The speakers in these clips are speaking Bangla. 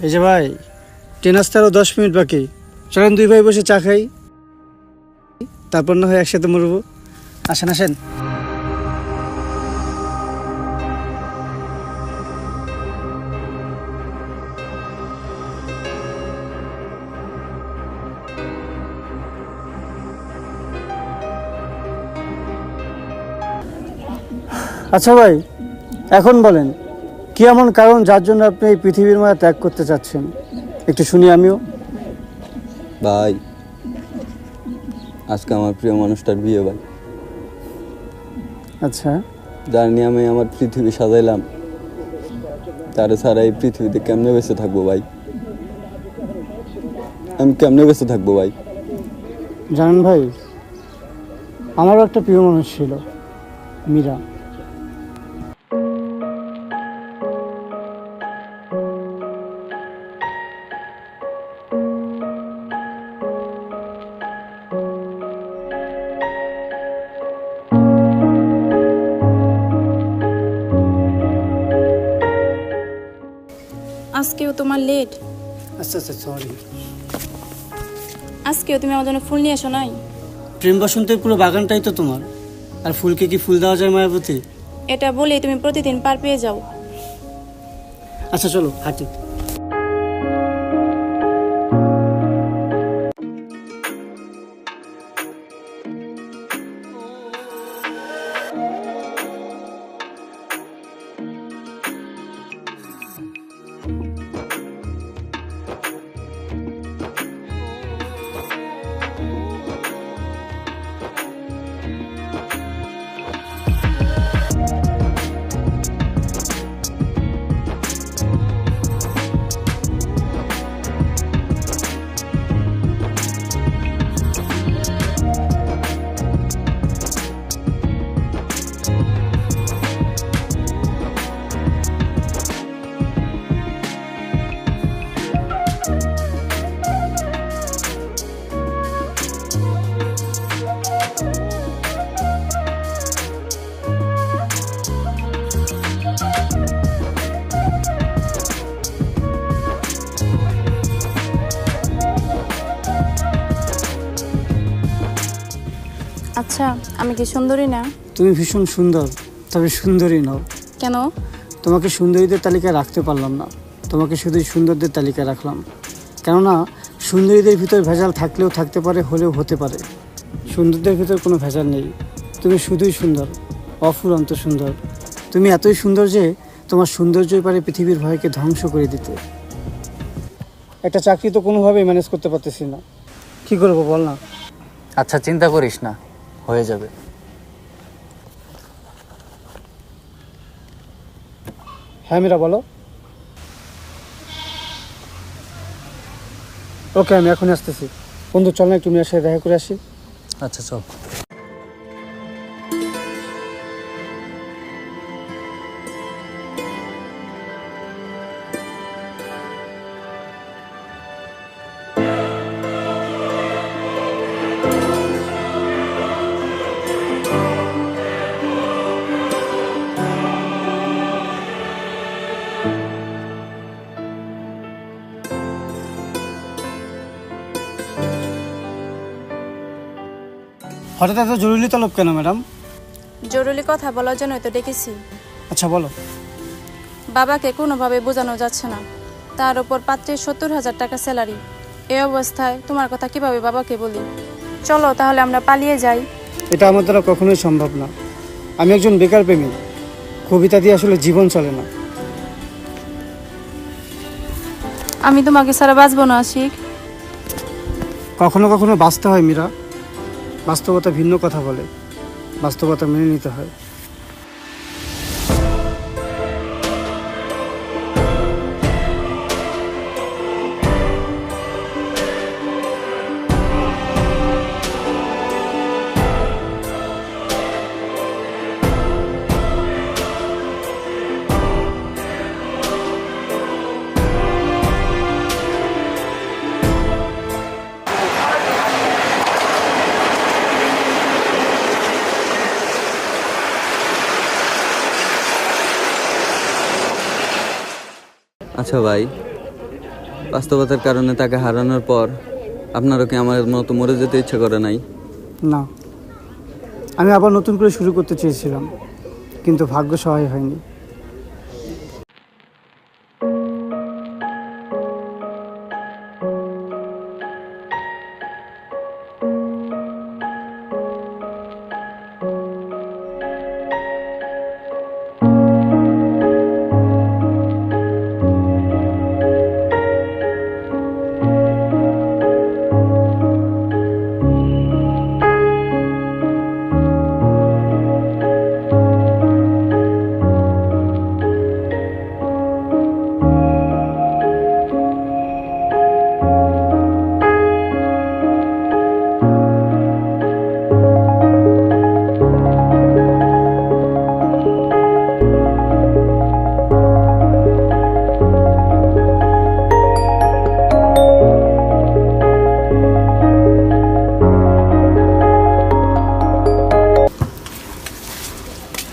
এই যে ভাই, ট্রেন আসতে আরো 10 মিনিট বাকি। চলেন দুই ভাই বসে চা খাই, তারপর না হয় একসাথে মরবো। আসেন আসেন। আচ্ছা ভাই, এখন বলেন কি এমন কারণ যার জন্য আপনি এই পৃথিবীর মায়া ত্যাগ করতে চাচ্ছেন? একটু শুনি আমিও। ভাই, আজকে আমার প্রিয় মানুষটার বিয়ে ভাই। আচ্ছা, যার নিয়ে আমি আমার পৃথিবী সাজাইলাম, তারা ছাড়া এই পৃথিবীতে কেমনে বেঁচে থাকবো ভাই? আমি কেমনে বেঁচে থাকবো ভাই? জানেন ভাই, আমারও একটা প্রিয় মানুষ ছিল, মীরা। আজকেও তোমার লেট? আচ্ছা আচ্ছা, সরি। আজকেও তুমি আমার জন্য ফুল নিয়ে এসো নাই? প্রেম বসন্তের পুরো বাগানটাই তো তোমার, আর ফুলকে কি ফুল দেওয়া যায় মায়াবতী? এটা বলেই তুমি প্রতিদিন পার পেয়ে যাও। আচ্ছা চলো হাঁটি। আচ্ছা, আমি কি সুন্দরী না? তুমি ভীষণ সুন্দর, তবে সুন্দরী নও। কেন? তোমাকে সুন্দরীদের তালিকায় রাখতে পারলাম না, তোমাকে শুধুই সুন্দরদের তালিকায় রাখলাম। কেননা সুন্দরীদের ভিতর ভেজাল থাকলেও থাকতে পারে, হলেও হতে পারে। সুন্দরদের ভিতর কোনো ভেজাল নেই, তুমি শুধুই সুন্দর, অফুরন্ত সুন্দর। তুমি এতই সুন্দর যে তোমার সৌন্দর্যই পারে পৃথিবীর ভয়কে ধ্বংস করে দিতে। একটা চাকরি তো কোনোভাবেই ম্যানেজ করতে পারতেছি না, কী করবো বল না? আচ্ছা, চিন্তা করিস না, হয়ে যাবে। হ্যাঁ মীরা, বলো। ওকে, আমি এখনই আসতেছি। বন্ধু চল না, একটু মেয়ের সাথে দেখা করে আসি। আচ্ছা চল। হঠাৎ এত জরুরি তলব কেন ম্যাডাম? জরুরি কথা বলার জন্যই তো ডেকেছি। আচ্ছা বলো। বাবাকে কোনোভাবে বোঝানো যাচ্ছে না, তার উপর পাত্রের 70,000 টাকা স্যালারি। এই অবস্থায় তোমার কথা কিভাবে বাবাকে বলি? চলো তাহলে আমরা পালিয়ে যাই। এটা আমার দ্বারা কখনোই সম্ভব না। আমি একজন বেকার প্রেমিক, কবিতা দিয়ে আসলে জীবন চলে না। আমি তোমাকে ছাড়া বাঁচবো না আশিক। কখনো কখনো বাঁচতে হয় মীরা, বাস্তবতা ভিন্ন কথা বলে, বাস্তবতা মেনে নিতে হয়। আচ্ছা ভাই, বাস্তবতার কারণে তাকে হারানোর পর আপনারও কি আমার মতো মরে যেতে ইচ্ছে করে নাই? না, আমি আবার নতুন করে শুরু করতে চেয়েছিলাম, কিন্তু ভাগ্য সহায় হয়নি।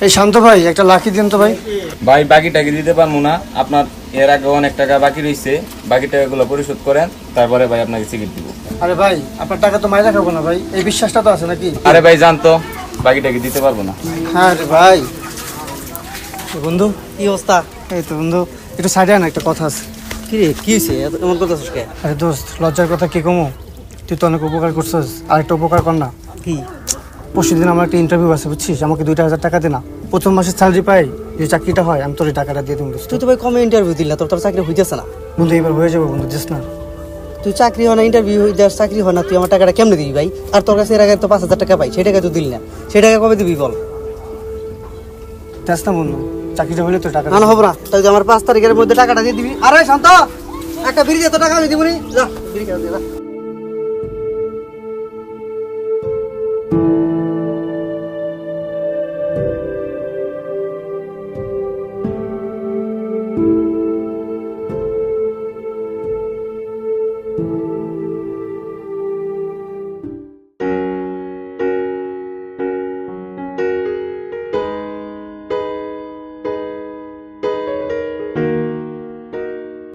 এই শান্ত ভাই, একটা লাকি দিন তো ভাই। ভাই বাকি টাকা দিতে পারবো না, আপনার এর আগে অনেক টাকা বাকি রয়েছে, বাকি টাকাগুলো পরিশোধ করেন, তারপরে ভাই আপনাকে টিকিট দিব। আরে ভাই, আপনার টাকা তো মাইরা খাবো না ভাই, এই বিশ্বাসটা তো আছে নাকি? আরে ভাই জানতো বাকি টাকা দিতে পারবো না। হ্যাঁ রে ভাই। বন্ধু কি অবস্থা? এই তো বন্ধু, একটু সাইডে আন, একটা কথা আছে। কি রে, কি হয়েছে এমন করতেছিস কে? আরে দোস্ত, লজ্জার কথা কি কমো? তুই তো অনেক উপকার করছিস, আরেকটা উপকার কর না। কি? পরশুদিন আমার একটা ইন্টারভিউ আছে বুঝছিস, আমাকে 2,000 টাকা দে না। প্রথম মাসের স্যালারি পাই, যে চাকরিটা হয় আমি তোর এই টাকাটা দিয়ে দেবো। তুই তো ভাই কমে ইন্টারভিউ দিল না, তোর চাকরি হইতেছে না। বন্ধু এবার হয়ে যাবে বন্ধু, দিস না। তুই চাকরি হয় না, ইন্টারভিউ দেওয়ার চাকরি হয় না, তুই আমার টাকাটা কেমনে দিবি ভাই? আর তোর কাছে এর আগে তো 5,000 টাকা পাই, সেই টাকা তুই দিলি না, সেই টাকা কবে দিবি বল? দেখ না বন্ধু, চাকরিটা হলে তো টাকা না হবো না, তাই আমার 5 তারিখের মধ্যে টাকাটা দিয়ে দিবি। আরে শান্ত, একটা বিড়ি এত টাকা আমি দিব নি, যা বিড়ি খেয়ে দে, যা।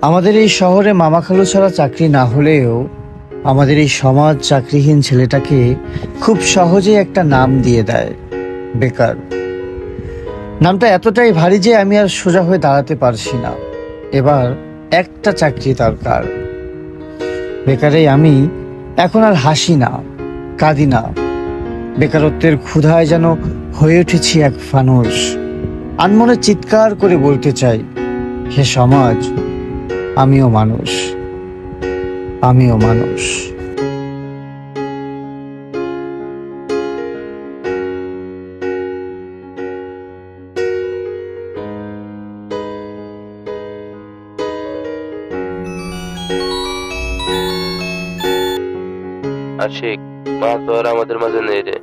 আমাদের এই শহরে মামা খালু ছাড়া চাকরি না হলেও আমাদের এই সমাজ চাকরিহীন ছেলেটাকে খুব সহজে একটা নাম দিয়ে দেয়, বেকার। নামটা এতটাই ভারী যে আমি আর সোজা হয়ে দাঁড়াতে পারছি না। এবার একটা চাকরি দরকার। বেকারে আমি এখন আর হাসি না, কাঁদি না। বেকারত্বের ক্ষুধায় যেন হয়ে উঠেছি এক ফানুস। আনমনে চিৎকার করে বলতে চাই, হে সমাজ, আমিও মানুষ, আমিও মানুষ। আশিক, মা তো আর আমাদের মাঝে নেই রে।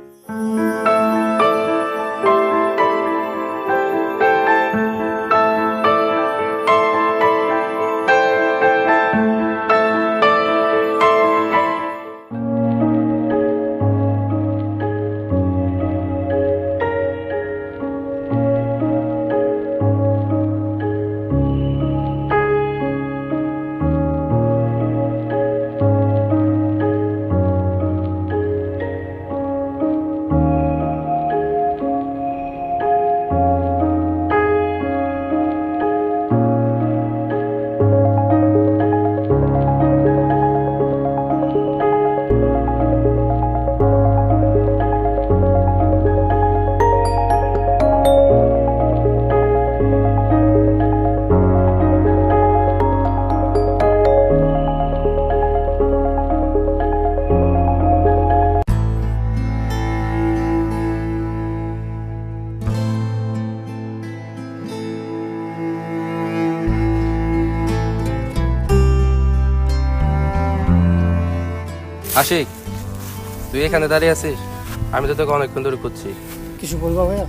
আশিক, তুই এখানে দাঁড়িয়ে আছিস? আমি তো তোকে অনেকক্ষণ ধরে খুঁজছি। কিছু বলবো ভাইয়া?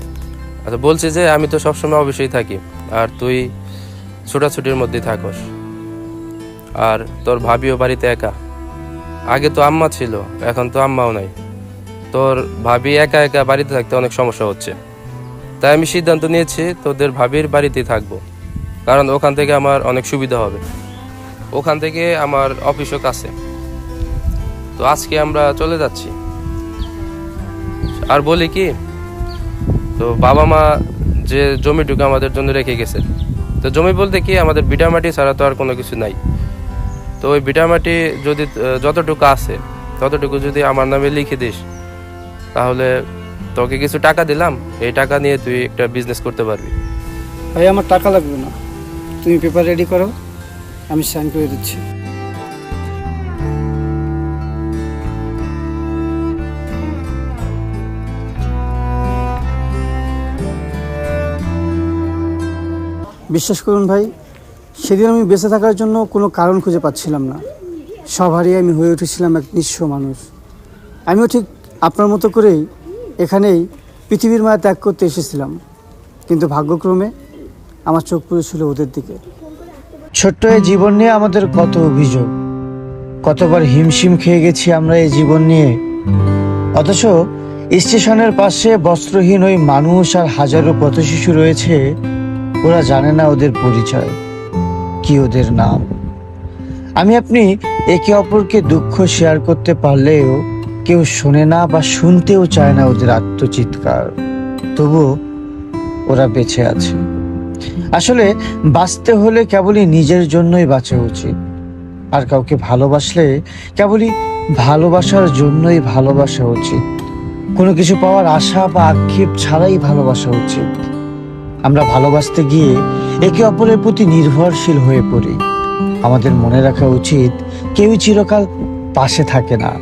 আচ্ছা, বলছি যে আমি তো সবসময় অফিসেই থাকি, আর তুই ছোটাছুটির মধ্যেই থাকস, আর তোর ভাবিও বাড়িতে একা। আগে তো আম্মা ছিল, এখন তো আম্মাও নাই। তোর ভাবি একা একা বাড়িতে থাকতে অনেক সমস্যা হচ্ছে, তাই আমি সিদ্ধান্ত নিয়েছি তোদের ভাবির বাড়িতেই থাকবো, কারণ ওখান থেকে আমার অনেক সুবিধা হবে। ওখান থেকে আমার অফিসও কাছে। তো আজকে আমরা চলে যাচ্ছি। আর বলি কি, তো বাবা মা যে জমিটুকু আমাদের জন্য রেখে গেছে, তো জমি বলতে কি আমাদের ভিটামাটি ছাড়া তো আর কোনো কিছু নাই। তো ওই ভিটামাটি যদি যতটুকু আছে ততটুকু যদি আমার নামে লিখে দিস, তাহলে তোকে কিছু টাকা দিলাম, এই টাকা নিয়ে তুই একটা বিজনেস করতে পারবি। ভাই আমার টাকা লাগবে না, তুমি পেপার রেডি করো, আমি সাইন করে দিচ্ছি। বিশ্বাস করুন ভাই, সেদিন আমি বেঁচে থাকার জন্য কোনো কারণ খুঁজে পাচ্ছিলাম না। সব হারিয়ে আমি হয়ে উঠেছিলাম এক নিঃস্ব মানুষ। আমিও ঠিক আপনার মতো করেই এখানেই পৃথিবীর মায়া ত্যাগ করতে এসেছিলাম, কিন্তু ভাগ্যক্রমে আমার চোখ পড়েছিল ওদের দিকে। ছোট্ট এই জীবন নিয়ে আমাদের কত অভিযোগ, কতবার হিমশিম খেয়ে গেছি আমরা এই জীবন নিয়ে। অথচ স্টেশনের পাশে বস্ত্রহীন ওই মানুষ আর হাজারো পথশিশু রয়েছে, ওরা জানে না ওদের পরিচয় কি, ওদের নাম। আমি আপনি একে অপরকে দুঃখ শেয়ার করতে পারলেও কেউ শোনে না বা শুনতেও চায় না ওদের আত্মচিৎকার। তবুও ওরা বেঁচে আছে। আসলে বাঁচতে হলে কেবলই নিজের জন্যই বাঁচা উচিত, আর কাউকে ভালোবাসলে কেবলই ভালোবাসার জন্যই ভালোবাসা উচিত। কোনো কিছু পাওয়ার আশা বা আক্ষেপ ছাড়াই ভালোবাসা উচিত। আমরা ভালোবাসতে গিয়ে একে অপরের প্রতি নির্ভরশীল হয়ে পড়ি। আমাদের মনে রাখা উচিত, কেউই চিরকাল পাশে থাকে না।